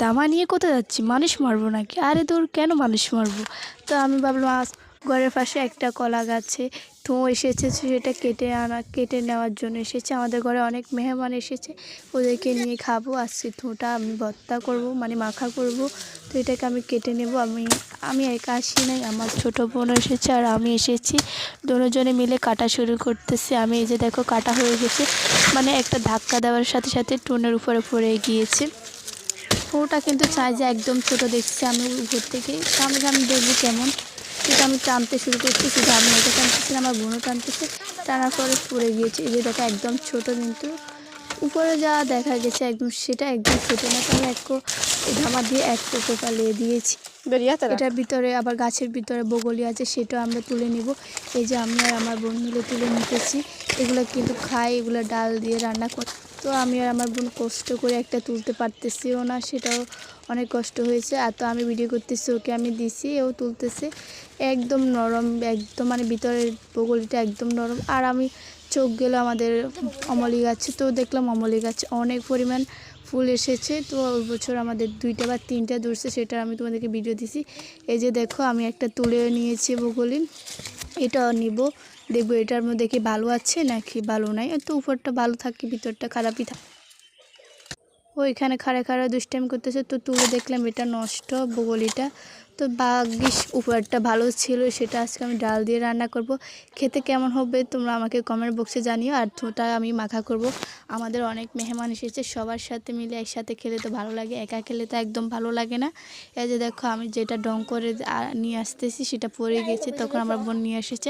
দামা নিয়ে কোথায় যাচ্ছি, মানুষ মারবো নাকি? আরে দূর, কেন মানুষ মারবো? তো আমি ভাবলাম আজ ঘরের পাশে একটা কলা গাছে ঠোঁ এসেছে, সেটা কেটে নেওয়ার জন্য এসেছে। আমাদের ঘরে অনেক মেহমান এসেছে, ওদেরকে নিয়ে খাবো। আজকে ঠোঁটা আমি ভর্তা করব, মানে মাখা করব। তো এটাকে আমি কেটে নেব। আমি একা আসি নাই, আমার ছোটো বোন এসেছে আর আমি এসেছি। দুজনে মিলে কাটা শুরু করতেছি। আমি এই যে দেখো কাটা হয়ে গেছে, মানে একটা ধাক্কা দেওয়ার সাথে সাথে ঠোঁটের উপরে পড়ে গিয়েছে। ঠোঁটা কিন্তু চাই যে একদম ছোটো দেখছি আমি উপর থেকে। আমি দেখবো কেমন, সেটা আমি টানতে শুরু করছি। শুধু আমি এটা টানতেছি না, আমার বোনও টানতেছে। টানার পরে পড়ে গিয়েছে। এই যে দেখা একদম ছোটো, কিন্তু উপরে যা দেখা গেছে একদম সেটা একদম ছোটো না। তো আমি ধামা দিয়ে এক কোপে পালিয়ে দিয়েছি। এটার ভিতরে আবার গাছের ভিতরে বগলি আছে, সেটাও আমরা তুলে নিব। এই যে আমি আর আমার বোন মিলে তুলে নিতেছি। এগুলো কিন্তু খাই, এগুলো ডাল দিয়ে রান্না করি। তো আমি আর আমার বোন কষ্ট করে একটা তুলতে পারতেছিও না, সেটাও অনেক কষ্ট হয়েছে। আর তো আমি ভিডিও করতেছি, ওকে আমি দিছি, ও তুলতেছে। একদম নরম, একদম মানে ভিতরের বগলিটা একদম নরম। আর আমি চোখ গেল আমাদের অমলি গাছে, তো দেখলাম অমলি গাছে অনেক পরিমাণ ফুল এসেছে। তো ওই বছর আমাদের 2টা বা 3টা ধরছে, সেটা আমি তোমাদেরকে ভিডিও দিছি। এই যে দেখো আমি একটা তুলে নিয়েছি বগলি, এটাও নিব, দেখবো এটার মধ্যে কি ভালো আছে নাকি ভালো নাই। তো উপরটা ভালো থাকে, ভিতরটা খারাপই থাকে। ওইখানে খাড়া দুষ্টাইম করতেছে, তো তুলে দেখলাম এটা নষ্ট বগলিটা। তো ভাগ্যিস উপরটা ভালো ছিল, সেটা আজকে আমি ডাল দিয়ে রান্না করব। খেতে কেমন হবে তোমরা আমাকে কমেন্ট বক্সে জানিও। আর ঠোঁটা আমি মাখা করব। আমাদের অনেক মেহমান এসেছে, সবার সাথে মিলে একসাথে খেলে তো ভালো লাগে, একা খেলে তো একদম ভালো লাগে না। এই যে দেখো আমি যেটা ডং করে নিয়ে আসতেছি, সেটা পড়ে গেছে, তখন আমার বোন নিয়ে এসেছে।